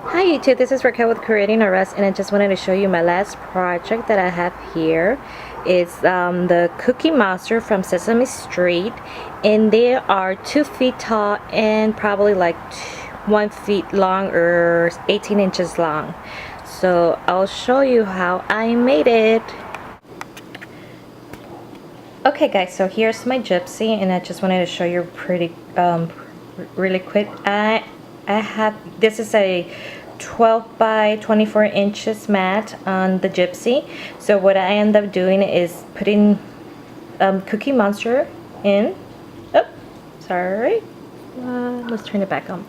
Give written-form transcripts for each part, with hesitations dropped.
Hi YouTube, this is Raquel with Creating a Rest, and I just wanted to show you my last project that I have here. It's the Cookie Monster from Sesame Street, and they are 2 feet tall and probably like 1 feet long or 18 inches long. So I'll show you how I made it. Okay guys, so here's my Gypsy, and I just wanted to show you really quick. I have, this is a 12 by 24 inches mat on the Gypsy. So what I end up doing is putting Cookie Monster in. Oh, sorry. Let's turn it back on.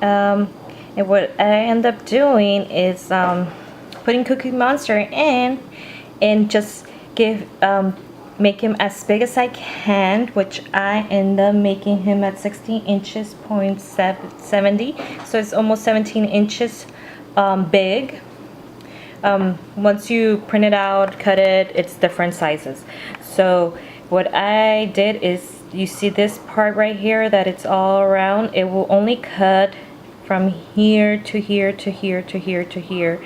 And what I end up doing is putting Cookie Monster in and just make him as big as I can, which I end up making him at 16 inches point 70, so it's almost 17 inches big. Once you print it out, cut it, it's different sizes. So what I did is, you see this part right here that it's all around, it will only cut from here to here to here to here to here.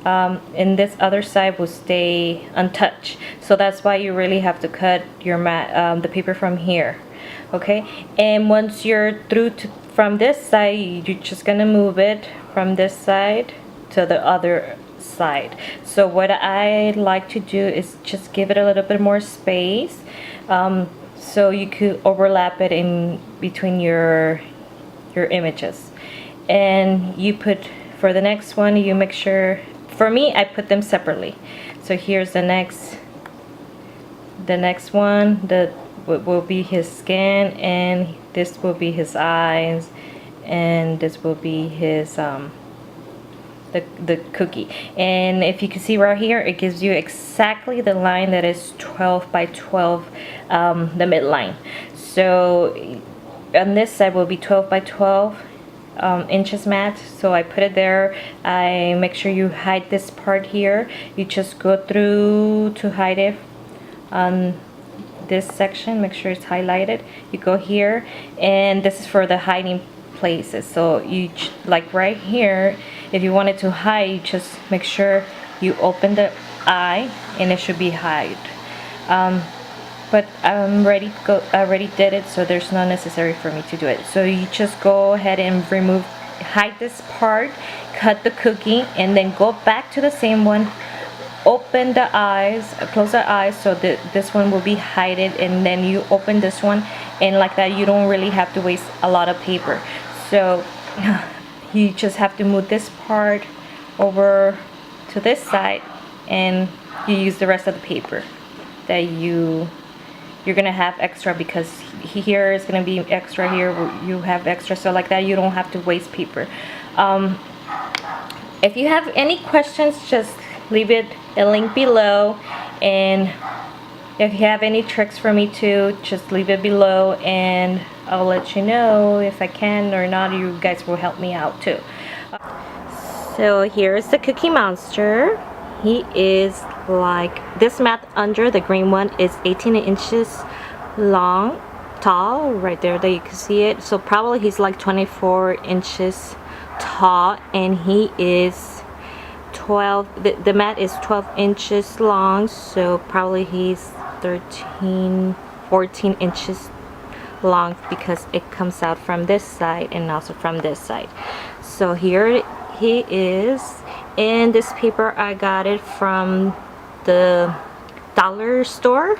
And this other side will stay untouched, so that's why you really have to cut your mat, the paper from here. Okay, and once you're through from this side, you're just gonna move it from this side to the other side. So what I like to do is just give it a little bit more space, so you could overlap it in between your images. And you put, for the next one, you make sure, for me, I put them separately. So here's the next one that will be his skin, and this will be his eyes, and this will be his the cookie. And if you can see right here, it gives you exactly the line that is 12 by 12, the midline. So on this side will be 12 by 12 inches mat, so I put it there. I make sure you hide this part here. You just go through to hide it on this section, make sure it's highlighted. You go here, and this is for the hiding places. So you, like right here, if you wanted to hide, you just make sure you open the eye and it should be hide. But I'm ready to go. I already did it, so there's not necessary for me to do it. So you just go ahead and hide this part, cut the cookie, and then go back to the same one, open the eyes, close the eyes, so that this one will be hidden, and then you open this one, and like that you don't really have to waste a lot of paper. So you just have to move this part over to this side, and you use the rest of the paper that you're gonna have extra, because here is gonna be extra, here you have extra, so like that you don't have to waste paper. If you have any questions, just leave it a link below, and if you have any tricks for me too, just leave it below, and I'll let you know if I can or not. You guys will help me out too. So here's the Cookie Monster. He is like, this mat under the green one is 18 inches long, tall, right there that you can see it. So probably he's like 24 inches tall, and he is 12, the mat is 12 inches long, so probably he's 14 inches long, because it comes out from this side and also from this side. So here he is. And this paper, I got it from the dollar store,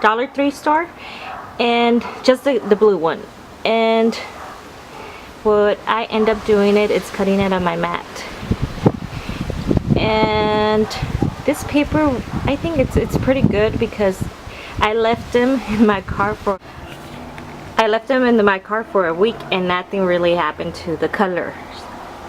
Dollar Tree store, and just the blue one. And what I end up doing it's cutting it on my mat. And this paper, I think it's pretty good, because I left them in my car for a week, and nothing really happened to the color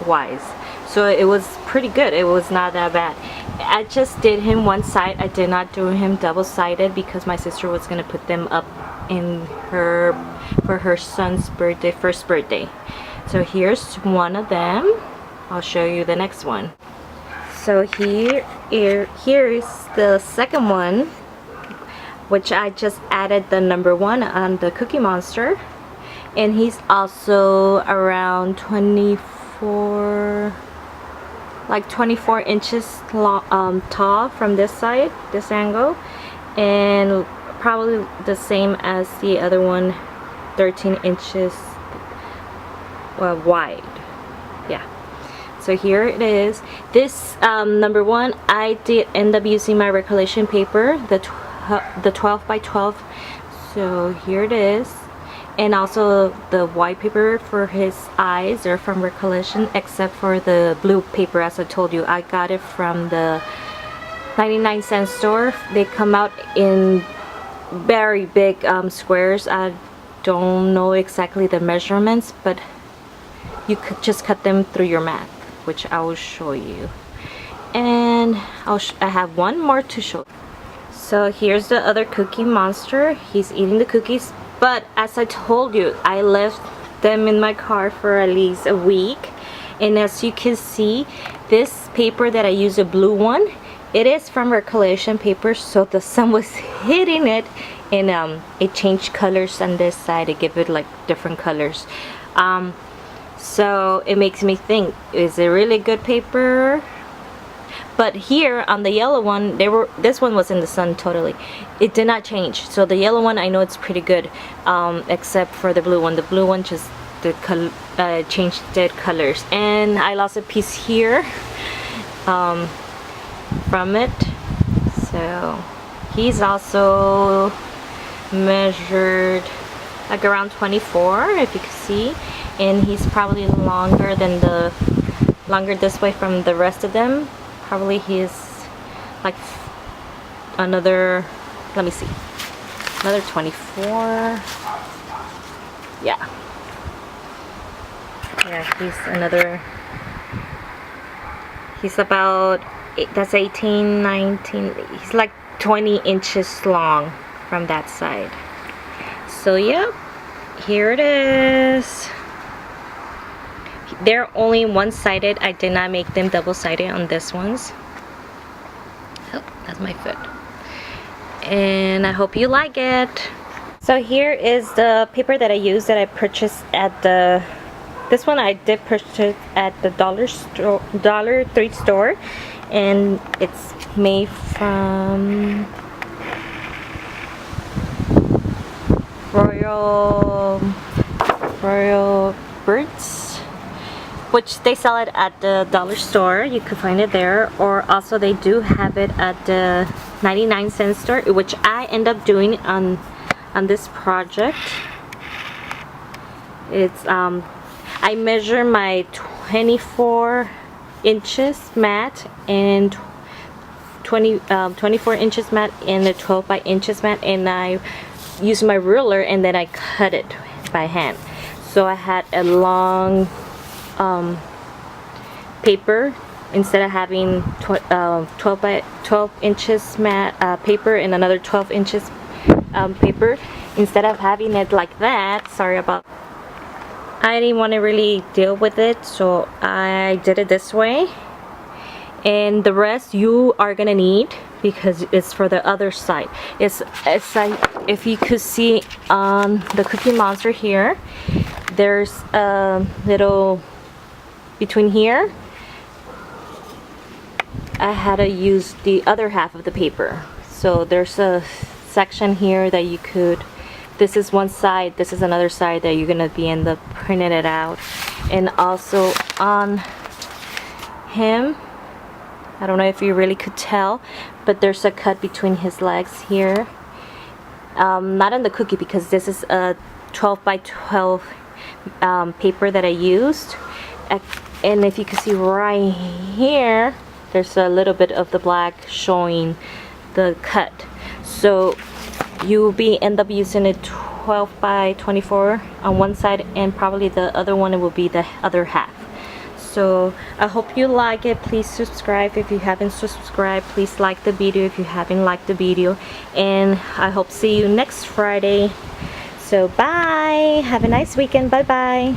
wise. So it was pretty good. It was not that bad. I just did him one side. I did not do him double-sided, because my sister was gonna put them up in for her son's birthday, first birthday. So here's one of them. I'll show you the next one. So here is the second one, which I just added the number 1 on the Cookie Monster, and he's also around 24 24 inches long, tall from this side, this angle, and probably the same as the other one, 13 inches wide. Yeah, so here it is. This number one, I did end up using my recollection paper, the 12 by 12. So here it is. And also the white paper for his eyes are from recollection, except for the blue paper. As I told you, I got it from the 99-cent store. They come out in very big squares. I don't know exactly the measurements, but you could just cut them through your mat, which I will show you. And I have one more to show. So here's the other Cookie Monster. He's eating the cookies. But as I told you, I left them in my car for at least a week, and as you can see, this paper that I use, a blue one, it is from recollection paper, so the sun was hitting it, and it changed colors on this side. It gave it like different colors, so it makes me think, is it really good paper? But here on the yellow one, this one was in the sun totally. It did not change. So the yellow one, I know it's pretty good, except for the blue one. The blue one just changed dead colors. And I lost a piece here from it. So he's also measured like around 24, if you can see. And he's probably longer this way from the rest of them. Probably he's like another, let me see, another 24. Yeah, he's about, that's 18, 19, he's like 20 inches long from that side. So yeah, here it is. They're only one-sided. I did not make them double-sided on this ones. Oh, that's my foot. And I hope you like it. So here is the paper that I used, that I purchased at the, this one I did purchase at the Dollar Tree store, and it's made from Royal Birds, which they sell it at the dollar store. You could find it there, or also they do have it at the 99-cent store, which I end up doing on this project. It's I measure my 24 inches mat and 24 inches mat and the 12 by inches mat, and I use my ruler and then I cut it by hand. So I had a long paper, instead of having 12 by 12 inches mat paper and another 12 inches paper, instead of having it like that, sorry about, I didn't want to really deal with it, so I did it this way. And the rest you are gonna need, because it's for the other side. It's like, if you could see on the Cookie Monster here, there's a little between here. I had to use the other half of the paper, so there's a section here that you could, this is one side, this is another side that you're gonna be end up printing it out. And also on him, I don't know if you really could tell, but there's a cut between his legs here. Not on the cookie, because this is a 12 by 12 paper that I used. And if you can see right here, there's a little bit of the black showing the cut. So you'll end up using a 12 by 24 on one side, and probably the other one will be the other half. So I hope you like it. Please subscribe if you haven't subscribed. Please like the video if you haven't liked the video, and I hope to see you next Friday. So bye, have a nice weekend. Bye bye.